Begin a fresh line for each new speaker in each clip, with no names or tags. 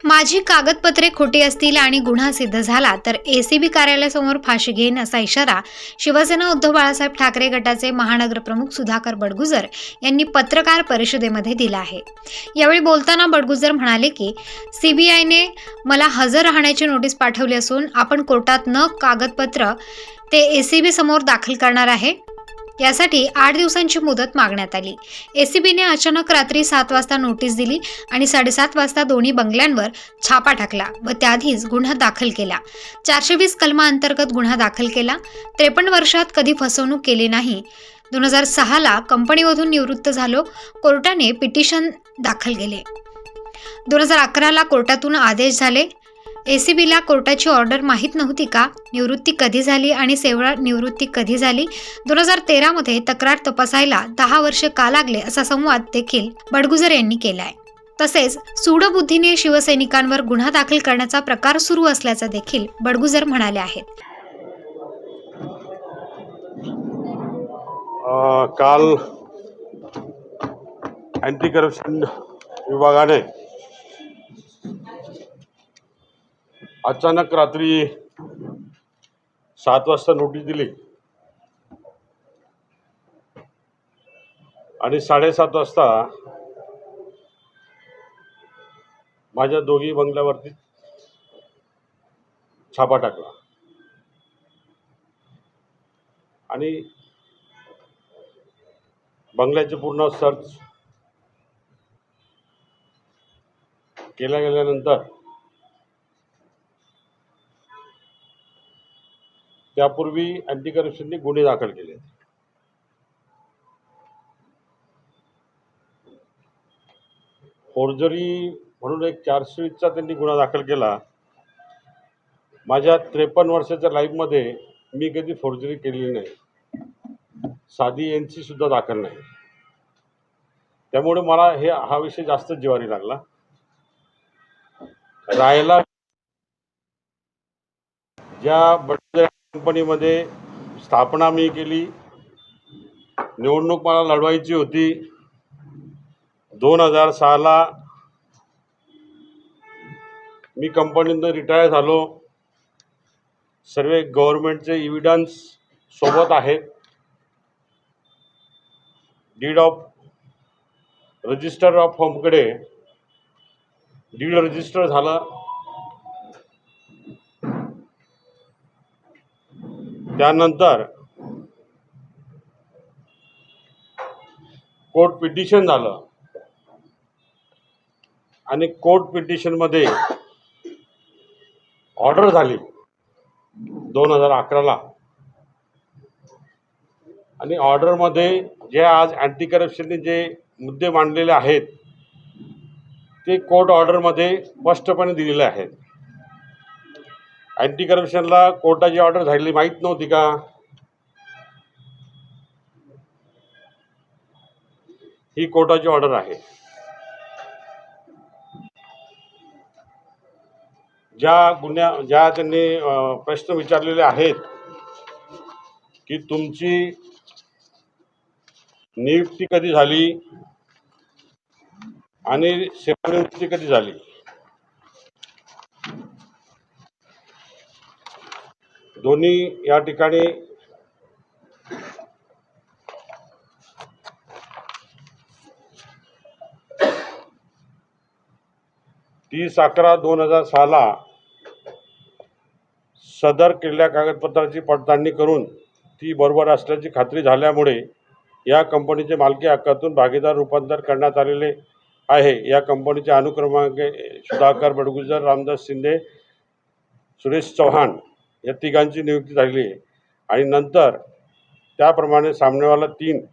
माझी कागदपत्रे खोटी असतील आणि गुन्हा सिद्ध झाला तर एसीबी कार्यालयासमोर फाशी घेईन असा इशारा शिवसेना उद्धव बाळासाहेब ठाकरे गटाचे महानगर प्रमुख सुधाकर बडगुजर यांनी पत्रकार परिषदेमध्ये दिला आहे। यावेळी बोलताना बडगुजर म्हणाले की सीबीआयने मला हजर राहण्याची नोटीस पाठवली असून आपण कोर्टात न कागदपत्र ते एसीबी समोर दाखल करणार आहे। यासाठी 8 दिवसांची मुदत मागण्यात आली। एसीबीने अचानक रात्री 7 वाजता नोटीस दिली आणि 7:30 वाजता दोन्ही बंगल्यांवर छापा टाकला व त्याआधीच गुन्हा दाखल केला। 420 कलमाअंतर्गत गुन्हा दाखल केला। 53 वर्षात कधी फसवणूक केली नाही। 2006 ला कंपनीमधून निवृत्त झालो। कोर्टाने पिटिशन दाखल केले। 2011 ला कोर्टातून आदेश झाले। एसीबीला कोर्टाची ऑर्डर माहीत नव्हती का? निवृत्ती कधी झाली आणि सेवा निवृत्ती कधी झाली? 2013 मध्ये तक्रार तपासायला 10 वर्षे का लागले असा संवाद देखील बडगुजर यांनी केलाय। तसेच सूडबुद्धीने शिवसैनिकांवर गुन्हा दाखल करण्याचा प्रकार सुरू असल्याचं देखील बडगुजर म्हणाले आहेत।
काल अँटी करप्शन विभागाने अचानक रात्री 7 वाजता नोटीस दिली आणि 7:30 वाजता माझ्या दोघी बंगल्यावरती छापा टाकला आणि बंगल्याचे पूर्ण सर्च केल्या गेल्यानंतर त्यापूर्वी अँटी करप्शनने गुन्हे दाखल केले। फोर्जरी म्हणून एक 420चा त्यांनी गुन्हा दाखल केला। माझ्या 53 वर्षाच्या लाईफमध्ये मी कधी फोर्जरी केलेली नाही, साधी एनसी सुद्धा दाखल नाही। त्यामुळे मला हा विषय जास्त जिव्हारी लागला। राहायला ज्या बडगुजर कंपनीमध्ये स्थापना मी केली, निवडणूक मला लढवायची होती। 2006 ला मी कंपनीतून रिटायर झालो। सर्व गव्हर्नमेंटचे एव्हिडन्स सोबत आहेत। डीड ऑफ रजिस्टर ऑफ होमकडे डीड रजिस्टर झालं। त्यानंतर कोर्ट पिटिशन झालं आणि कोर्ट पिटिशनमध्ये ऑर्डर झाली 2011 ला आणि ऑर्डरमध्ये जे आज अँटी करप्शनने जे मुद्दे मांडलेले आहेत ते कोर्ट ऑर्डरमध्ये स्पष्टपणे दिलेले आहेत। अँटी करप्शनला कोर्टाची ऑर्डर झालेली माहीत नव्हती का? ही कोर्टाची ऑर्डर आहे। ज्या त्यांनी प्रश्न विचारलेले आहेत की तुमची नियुक्ती कधी झाली आणि सेवानिवृत्ती कधी झाली, दोन्ही या ठिकाणी तीस 11/2006 ला सदर केलेल्या कागदपत्राची पडताळणी करून ती बरोबर असल्याची खात्री झाल्यामुळे या कंपनीचे मालकी हक्कातून भागीदार रूपांतर करण्यात आलेले आहे। या कंपनीचे अनुक्रमांक सुधाकर बडगुजर, रामदास शिंदे, सुरेश चव्हाण या तिघांची नियुक्ती झाली आहे आणि नंतर त्याप्रमाणे सामनेवाला 3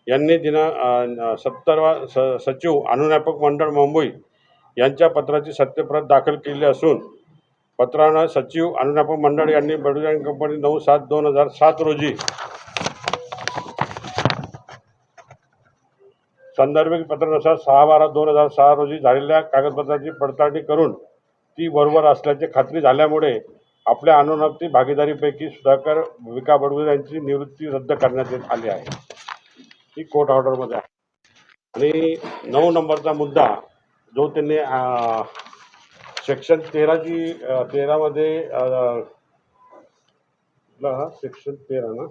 यांनी दिनांक 70 सचिव अनुज्ञापक मंडळ मुंबई यांच्या पत्राची सत्यप्रत दाखल केली असून पत्रानं सचिव अनुज्ञापक मंडळ यांनी बडगुजर कंपनी 9/7/2007 रोजी संदर्भित पत्रानुसार 6/12/2006 रोजी झालेल्या कागदपत्राची पडताळणी करून ती बरोबर असल्याची खात्री झाल्यामुळे आपल्या अनुज्ञप्ती भागीदारीपैकी सुधाकर विका बडगुजर यांची निवृत्ती रद्द करण्यात आली आहे। ही कोर्ट ऑर्डरमध्ये आहे। आणि 9 नंबरचा मुद्दा जो त्यांनी सेक्शन 13मध्ये सेक्शन 13 ना,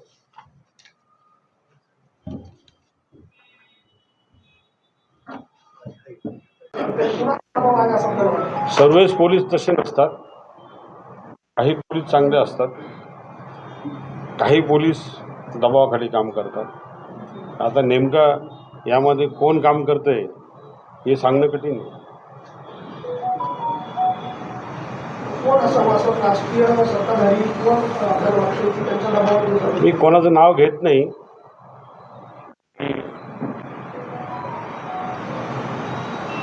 सर्वच पोलीस तसे नसतात. काही पोलीस चांगले असतात, काही पोलीस दबावाखाली काम करतात. आता नेमका यामध्ये कोण काम करतंय हे सांगणं कठीण आहे.
राष्ट्रीय सत्ताधारी किंवा आपल्याला वाटतं की त्यांच्या दबावात
मी कोणाचं नाव घेत नाही.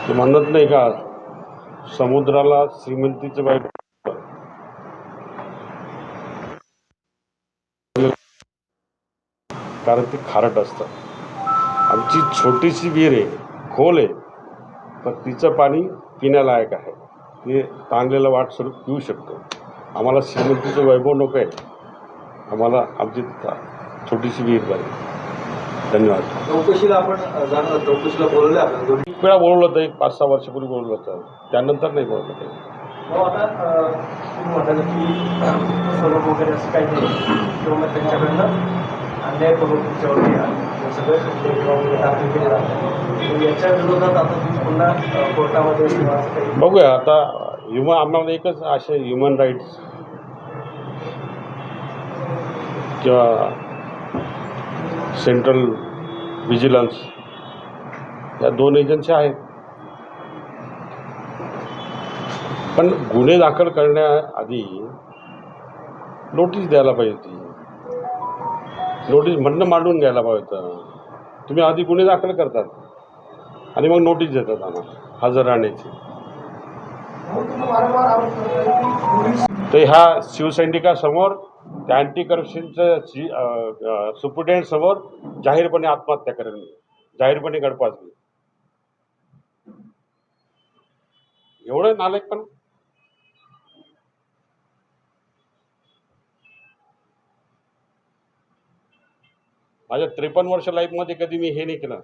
ते म्हणत नाही का, समुद्राला श्रीमंतीचं बाई, कारण ती खारट असतात. आमची छोटीशी विहीर आहे, खोल आहे, पण तिचं पाणी पिण्यालायक आहे. ते ताणलेलं वाट स्वरूप पिऊ शकतो. आम्हाला श्रीमंतीचं वैभव नको आहे, आम्हाला आमची छोटीशी विहीर पाहिजे. धन्यवाद.
चौकशीला आपण जाणार, चौकशीला बोलवलं आपण दोन्ही.
एक वेळा बोलवलं होतं, 5-6 वर्षापूर्वी बोलवलं होतं, त्यानंतर नाही बोलवलं होतं.
आता तुम्ही म्हणाल की स्वरूप वगैरे असं काही नाही किंवा मग त्यांच्याकडनं अन्याय करून तुमच्यावर सगळं दाखल केले जातात. याच्या विरोधात आता तुम्ही पुन्हा कोर्टामध्ये किंवा असं काही
बघूया. आता आम्हाला एकच असे ह्युमन राईट्स किंवा सेंट्रल व्हिजिलन्स या 2 एजन्सी आहेत. पण गुन्हे दाखल करण्याआधी नोटीस द्यायला पाहिजे होती. नोटीस म्हणणं मांडून घ्यायला पाहिजे होतं. तुम्ही आधी गुन्हे दाखल करतात आणि मग नोटीस देतात आम्हाला हजर राहण्याची.
वारंवार आरोप करताय की पोलीस
तर ह्या शिवसैनिकासमोर, त्या अँटी करप्शनच्या सुप्रिटेंडेंट समोर जाहीरपणे आत्महत्या करेल, जाहीरपणे गडपाजली. एवढं नालायक पण माझ्या 53 वर्ष लाईफमध्ये कधी मी हे नाही केलं.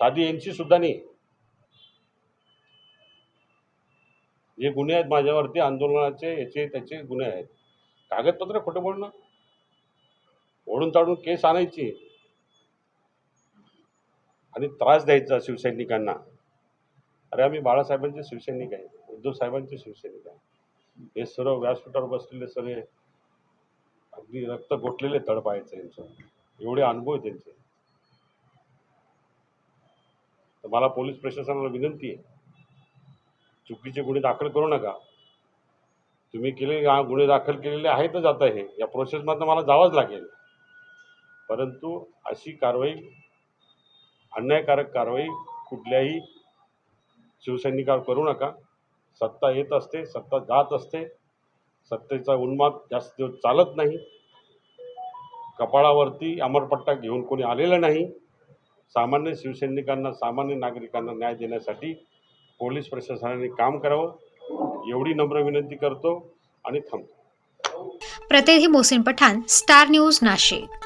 साधी NC सुद्धा नाही. जे गुन्हे आहेत माझ्यावरती, आंदोलनाचे याचे त्याचे गुन्हे आहेत. कागदपत्र खोटं बोलणं, ओढून ताडून केस आणायची आणि त्रास द्यायचा शिवसैनिकांना. अरे आम्ही बाळासाहेबांचे शिवसैनिक आहे, उद्धव साहेबांचे शिवसैनिक आहे. हे सर्व व्यासपीठावर बसलेले सगळे अगदी रक्त गोठलेले तळपायचं यांचं, एवढे अनुभव आहे त्यांचे. तर मला पोलीस प्रशासनाला विनंती आहे, चुकीचे गुन्हे दाखल करू नका. तुम्ही गुन्हे दाखल केलेले आहेतच. आता हे या प्रोसेसमधनं मला जावंच लागेल, परंतु अशी कारवाई, अन्यायकारक कारवाई कुठल्याही शिवसैनिकावर करू नका. सत्ता येत असते, सत्ता जात असते, सत्तेचा उन्माद जास्त दिवस चालत नाही. कपाळावरती अमरपट्टा घेऊन कोणी आलेलं नाही. सामान्य शिवसैनिकांना, सामान्य नागरिकांना न्याय देण्यासाठी पोलीस प्रशासनाने काम करावं, एवढी नम्र विनंती करतो आणि थांबतो.
प्रतिनिधी मोहसिन पठाण, स्टार न्यूज, नाशिक.